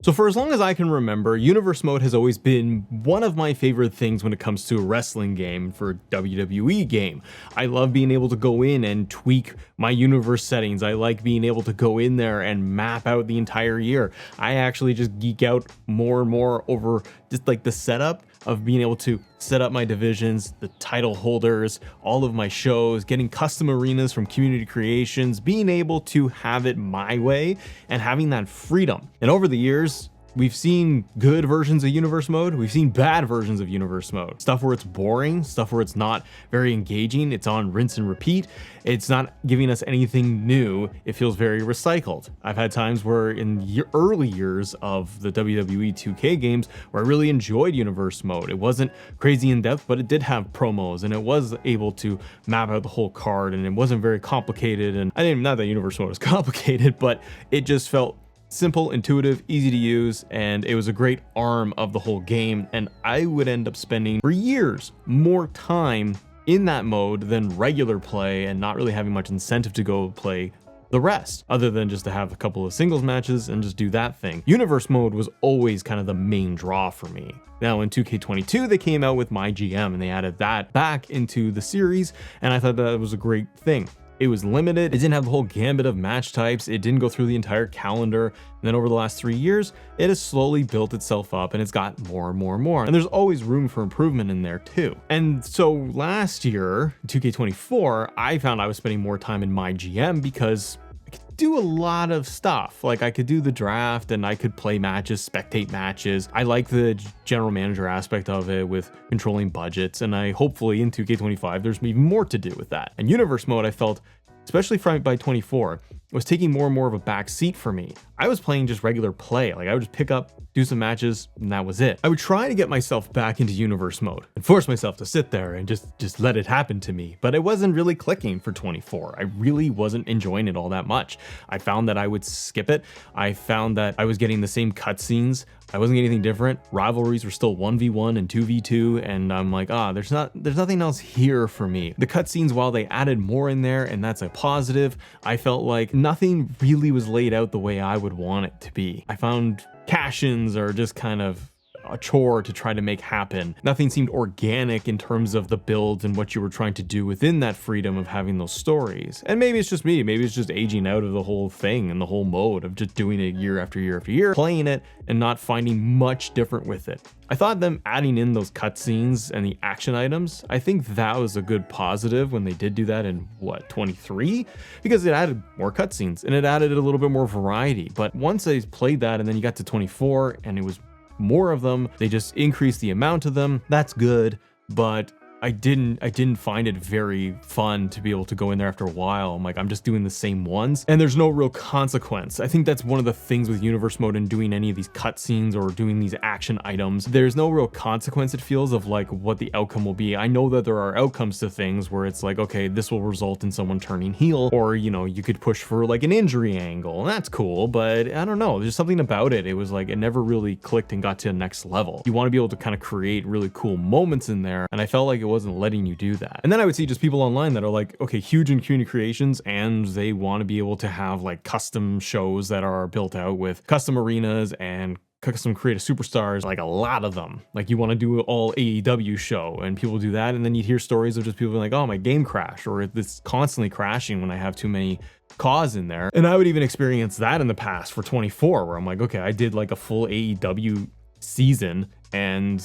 So for as long as I can remember, Universe Mode has always been one of my favorite things when it comes to a wrestling game for WWE game. I love being able to go in and tweak my universe settings. I like being able to go in there and map out the entire year. I actually just geek out more and more over just like the setup of being able to set up my divisions, the title holders, all of my shows, getting custom arenas from community creations, being able to have it my way and having that freedom. And over the years, we've seen good versions of Universe Mode. We've seen bad versions of Universe Mode. Stuff where it's boring, stuff where it's not very engaging. It's on rinse and repeat. It's not giving us anything new. It feels very recycled. I've had times where in the early years of the WWE 2K games where I really enjoyed Universe Mode. It wasn't crazy in depth, but it did have promos and it was able to map out the whole card and it wasn't very complicated. And not that Universe Mode was complicated, but it just felt simple, intuitive, easy to use, and it was a great arm of the whole game. And I would end up spending for years more time in that mode than regular play and not really having much incentive to go play the rest other than just to have a couple of singles matches and just do that thing. Universe Mode was always kind of the main draw for me. Now in 2K22 they came out with My GM and they added that back into the series, and I thought that was a great thing. It was limited, it didn't have the whole gambit of match types, it didn't go through the entire calendar, and then over the last 3 years, it has slowly built itself up and it's got more and more and more. And there's always room for improvement in there too. And so last year, 2K24, I found I was spending more time in My GM because I could do a lot of stuff. Like I could do the draft and I could play matches, spectate matches. I like the general manager aspect of it with controlling budgets, and I hopefully in 2K25 there's even more to do with that. And Universe Mode, I felt, especially by 24, was taking more and more of a back seat for me. I was playing just regular play. Like I would just pick up, do some matches, and that was it. I would try to get myself back into Universe Mode and force myself to sit there and just let it happen to me. But it wasn't really clicking for 24. I really wasn't enjoying it all that much. I found that I would skip it. I found that I was getting the same cutscenes. I wasn't getting anything different. Rivalries were still 1v1 and 2v2, and I'm like, there's nothing else here for me. The cutscenes, while they added more in there, and that's a positive, I felt like nothing really was laid out the way I would want it to be. I found cash-ins are just kind of a chore to try to make happen. Nothing seemed organic in terms of the build and what you were trying to do within that freedom of having those stories. And maybe it's just me, maybe it's just aging out of the whole thing and the whole mode of just doing it year after year after year, playing it and not finding much different with it. I thought them adding in those cutscenes and the action items, I think that was a good positive when they did do that in 23? Because it added more cutscenes and it added a little bit more variety. But once I played that and then you got to 24 and it was more of them, they just increased the amount of them. That's good, but I didn't find it very fun to be able to go in there after a while. I'm like, I'm just doing the same ones and there's no real consequence. I think that's one of the things with Universe Mode and doing any of these cutscenes or doing these action items. There's no real consequence, it feels, of like what the outcome will be. I know that there are outcomes to things where it's like, okay, this will result in someone turning heel, or you could push for like an injury angle, and that's cool, but I don't know, there's something about it. It was like, it never really clicked and got to the next level. You want to be able to kind of create really cool moments in there, and I felt like it wasn't letting you do that. And then I would see just people online that are like, okay, huge in community creations, and they want to be able to have like custom shows that are built out with custom arenas and custom creative superstars, like a lot of them. Like you want to do all AEW show, and people do that, and then you'd hear stories of just people being like, oh, my game crashed, or it's constantly crashing when I have too many cause in there. And I would even experience that in the past for 24, where I'm like, okay, I did like a full AEW season, and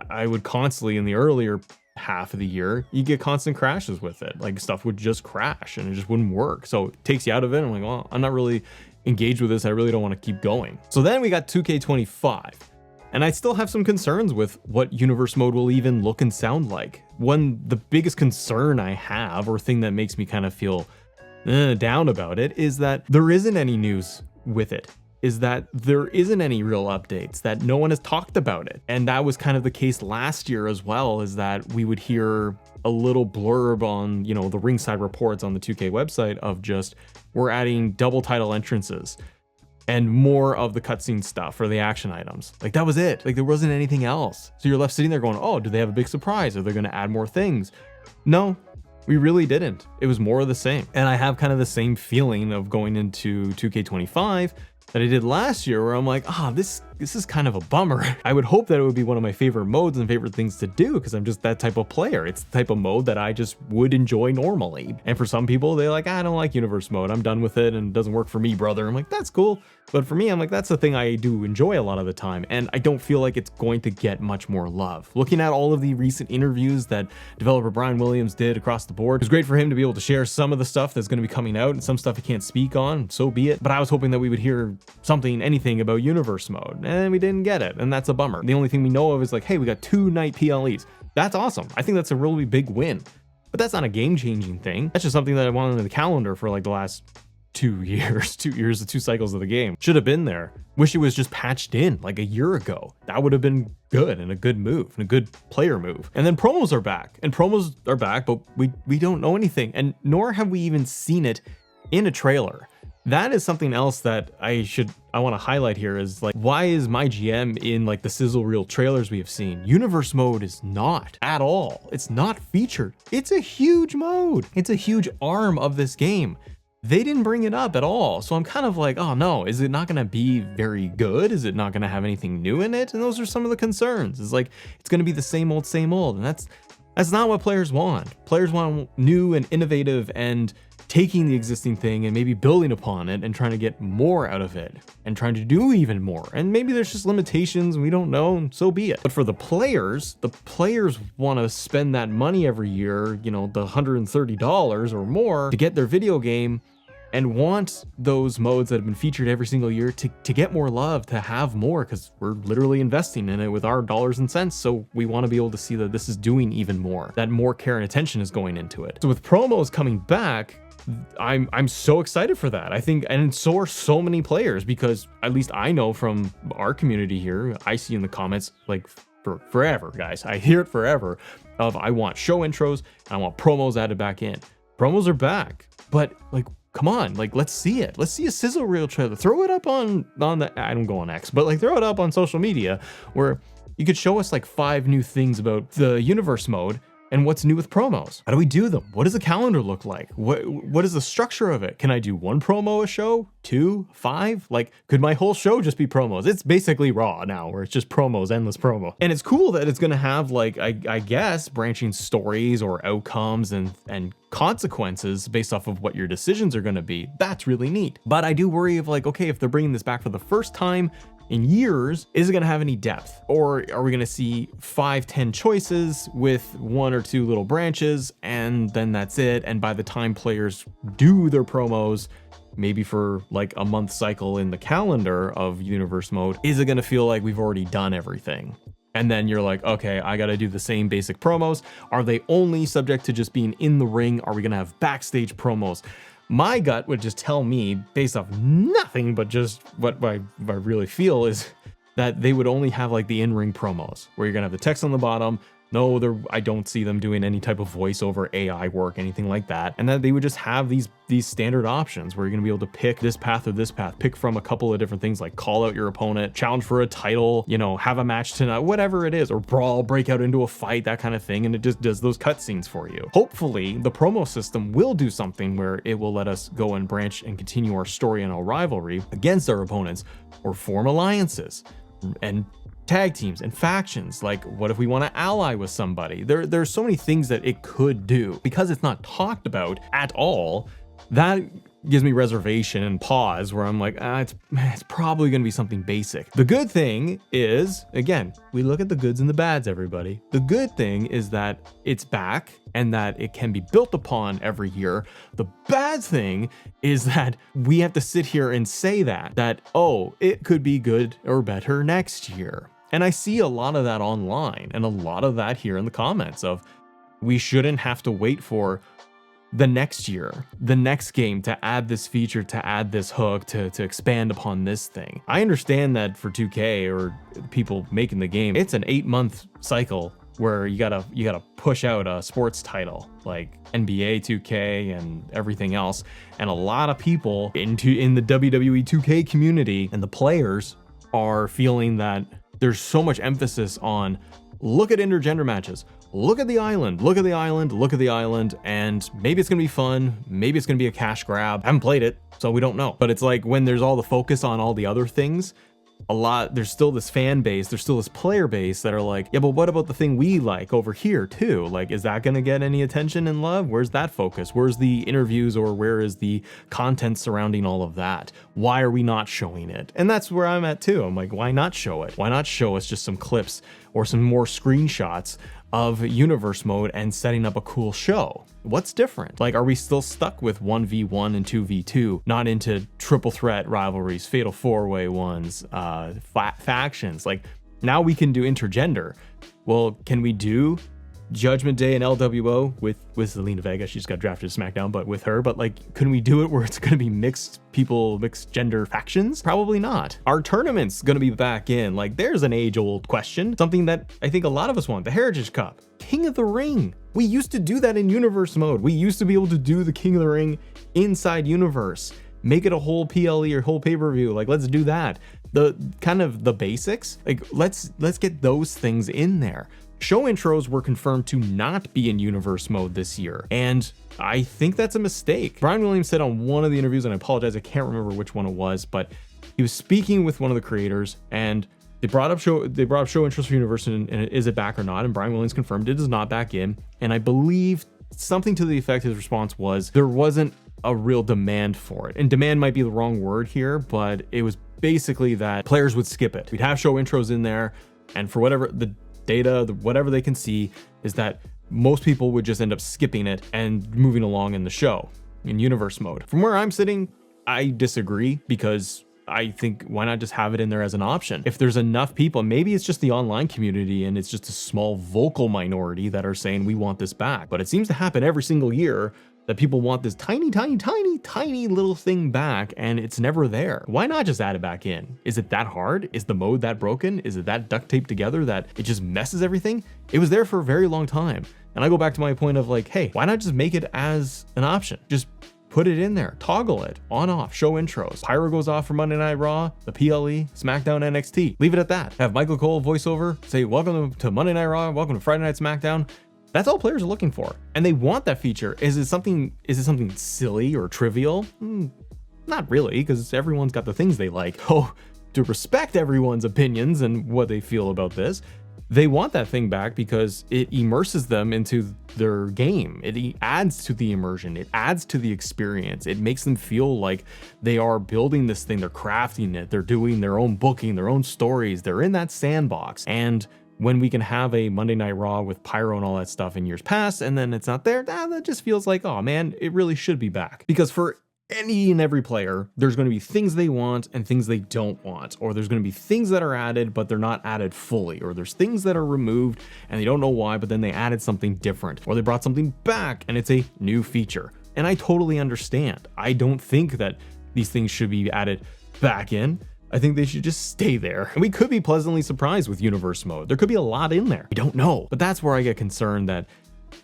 I would constantly in the earlier half of the year, you get constant crashes with it. Like stuff would just crash and it just wouldn't work. So it takes you out of it. I'm like, well, I'm not really engaged with this. I really don't want to keep going. So then we got 2K25. And I still have some concerns with what Universe Mode will even look and sound like. The biggest concern I have, or thing that makes me kind of feel down about it, is that there isn't any news with it. Is that there isn't any real updates, that no one has talked about it. And that was kind of the case last year as well, is that we would hear a little blurb on, the ringside reports on the 2K website of just, we're adding double title entrances and more of the cutscene stuff or the action items. Like that was it. Like there wasn't anything else. So you're left sitting there going, oh, do they have a big surprise? Are they going to add more things? No, we really didn't. It was more of the same. And I have kind of the same feeling of going into 2K25 that I did last year where I'm like, this is kind of a bummer. I would hope that it would be one of my favorite modes and favorite things to do because I'm just that type of player. It's the type of mode that I just would enjoy normally. And for some people, they're like, I don't like universe mode. I'm done with it and it doesn't work for me, brother. I'm like, that's cool. But for me, I'm like, that's the thing I do enjoy a lot of the time. And I don't feel like it's going to get much more love. Looking at all of the recent interviews that developer Brian Williams did across the board, it was great for him to be able to share some of the stuff that's going to be coming out and some stuff he can't speak on, so be it. But I was hoping that we would hear anything about universe mode, and we didn't get it, and that's a bummer. The only thing we know of is like, hey, we got 2 night PLEs. That's awesome. I think that's a really big win. But that's not a game-changing thing. That's just something that I wanted in the calendar for like the last 2 years, 2 cycles of the game. Should have been there. Wish it was just patched in like a year ago. That would have been good and a good move and a good player move. And then promos are back, but we don't know anything, and nor have we even seen it in a trailer. That is something else that I want to highlight here is like, why is my GM in like the sizzle reel trailers we have seen? Universe mode is not at all. It's not featured. It's a huge mode. It's a huge arm of this game. They didn't bring it up at all. So I'm kind of like, oh no, is it not going to be very good? Is it not going to have anything new in it? And those are some of the concerns. It's like, it's going to be the same old. And that's not what players want. Players want new and innovative and taking the existing thing and maybe building upon it and trying to get more out of it and trying to do even more. And maybe there's just limitations and we don't know, and so be it. But for the players want to spend that money every year, the $130 or more to get their video game, and want those modes that have been featured every single year to get more love, to have more, because we're literally investing in it with our dollars and cents. So we want to be able to see that this is doing even more, that more care and attention is going into it. So with promos coming back, I'm so excited for that. I think, and so are so many players, because at least I know from our community here, I see in the comments like for forever, guys, I hear it forever of, I want show intros and I want promos added back in. Promos are back, but like, come on, like, let's see it. Let's see a sizzle reel trailer. Throw it up on the, I don't go on X, but like throw it up on social media where you could show us like 5 new things about the universe mode and what's new with promos. How do we do them? What does the calendar look like? What is the structure of it? Can I do 1 promo a show? 2, 5? Like, could my whole show just be promos? It's basically Raw now, where it's just promos, endless promo. And it's cool that it's gonna have like, I guess, branching stories or outcomes and consequences based off of what your decisions are gonna be. That's really neat. But I do worry of like, okay, if they're bringing this back for the first time in years, is it going to have any depth? Or are we going to see 5-10 choices with 1 or 2 little branches, and then that's it? And by the time players do their promos, maybe for like a month cycle in the calendar of universe mode, is it going to feel like we've already done everything? And then you're like, okay, I got to do the same basic promos. Are they only subject to just being in the ring? Are we going to have backstage promos? My gut would just tell me, based off nothing but just what I really feel, is that they would only have like the in-ring promos where you're gonna have the text on the bottom. No, I don't see them doing any type of voiceover AI work, anything like that. And that they would just have these standard options where you're gonna be able to pick this path or this path, pick from a couple of different things, like call out your opponent, challenge for a title, have a match tonight, whatever it is, or brawl, break out into a fight, that kind of thing. And it just does those cutscenes for you. Hopefully the promo system will do something where it will let us go and branch and continue our story and our rivalry against our opponents, or form alliances and tag teams and factions. Like, what if we want to ally with somebody? There's so many things that it could do. Because it's not talked about at all, that gives me reservation and pause, where I'm like, it's probably going to be something basic. The good thing is, again, we look at the goods and the bads, everybody. The good thing is that it's back and that it can be built upon every year. The bad thing is that we have to sit here and say that, oh, it could be good or better next year. And I see a lot of that online, and a lot of that here in the comments of, we shouldn't have to wait for the next year, the next game, to add this feature, to add this hook, to expand upon this thing. I understand that for 2K or people making the game, it's an 8-month cycle where you gotta push out a sports title like NBA 2K and everything else. And a lot of people in the WWE 2K community and the players are feeling that there's so much emphasis on look at intergender matches, look at the island, look at the island, look at the island, and maybe it's gonna be fun, maybe it's gonna be a cash grab. I haven't played it, so we don't know. But it's like when there's all the focus on all the other things, there's still this fan base, there's still this player base that are like, yeah, but what about the thing we like over here too? Like, is that gonna get any attention and love? Where's that focus? Where's the interviews, or where is the content surrounding all of that? Why are we not showing it? And that's where I'm at too. I'm like, why not show it? Why not show us just some clips or some more screenshots of universe mode and setting up a cool show? What's different? Like, are we still stuck with 1v1 and 2v2, not into triple threat rivalries, fatal four-way ones, factions? Like, now we can do intergender. Well, can we do Judgment Day and LWO with Zelina Vega? She just got drafted to SmackDown, but with her. But like, can we do it where it's gonna be mixed people, mixed gender factions? Probably not. Are tournaments gonna be back in? Like, there's an age-old question, something that I think a lot of us want. The Heritage Cup, King of the Ring. We used to do that in universe mode. We used to be able to do the King of the Ring inside universe. Make it a whole PLE or whole pay-per-view. Like, let's do that. The kind of the basics. Like, let's get those things in there. Show intros were confirmed to not be in universe mode this year, and I think that's a mistake. Brian Williams said on one of the interviews, and I apologize, I can't remember which one it was, but he was speaking with one of the creators, and they brought up show intros for universe, and is it back or not? And Brian Williams confirmed it is not back in, and I believe something to the effect his response was there wasn't a real demand for it. And demand might be the wrong word here, but it was basically that players would skip it. We'd have show intros in there, and for whatever the data, whatever they can see, is that most people would just end up skipping it and moving along in the show in universe mode. From where I'm sitting, I disagree, because I think, why not just have it in there as an option? If there's enough people, maybe it's just the online community and it's just a small vocal minority that are saying we want this back. But it seems to happen every single year that people want this tiny little thing back, and it's never there. Why not just add it back in? Is it that hard? Is the mode that broken? Is it that duct taped together that it just messes everything? It was there for a very long time. And I go back to my point of like, hey, why not just make it as an option? Just put it in there, toggle it on off, show intros. Pyro goes off for Monday Night Raw, the PLE, SmackDown, NXT. Leave it at that. Have Michael Cole voiceover, say, welcome to Monday Night Raw, welcome to Friday Night SmackDown. That's all players are looking for, and they want that feature. Is it something silly or trivial? Not really, because everyone's got the things they like. Oh, to respect everyone's opinions and what they feel about this, they want that thing back because it immerses them into their game. It adds to the immersion. It adds to the experience. It makes them feel like they are building this thing. They're crafting it. They're doing their own booking, their own stories. They're in that sandbox. And when we can have a Monday Night Raw with Pyro and all that stuff in years past, and then it's not there, that just feels like, oh man, it really should be back. Because for any and every player, there's going to be things they want and things they don't want, or there's going to be things that are added but they're not added fully, or there's things that are removed and they don't know why, but then they added something different, or they brought something back and it's a new feature. And I totally understand. I don't think that these things should be added back in. I think they should just stay there. And we could be pleasantly surprised with universe mode. There could be a lot in there. We don't know. But that's where I get concerned that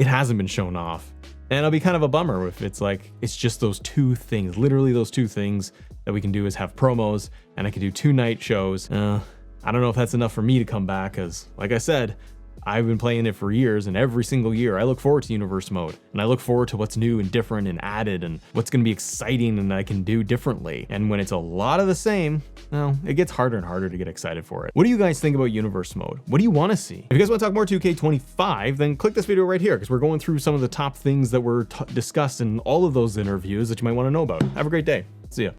it hasn't been shown off. And it'll be kind of a bummer if it's like, it's just those two things, literally those two things that we can do is have promos, and I can do 2 night shows. I don't know if that's enough for me to come back, because like I said, I've been playing it for years, and every single year I look forward to universe mode, and I look forward to what's new and different and added and what's going to be exciting and I can do differently. And when it's a lot of the same, well, it gets harder and harder to get excited for it. What do you guys think about universe mode? What do you want to see? If you guys want to talk more 2K25, then click this video right here, because we're going through some of the top things that were discussed in all of those interviews that you might want to know about. Have a great day. See ya.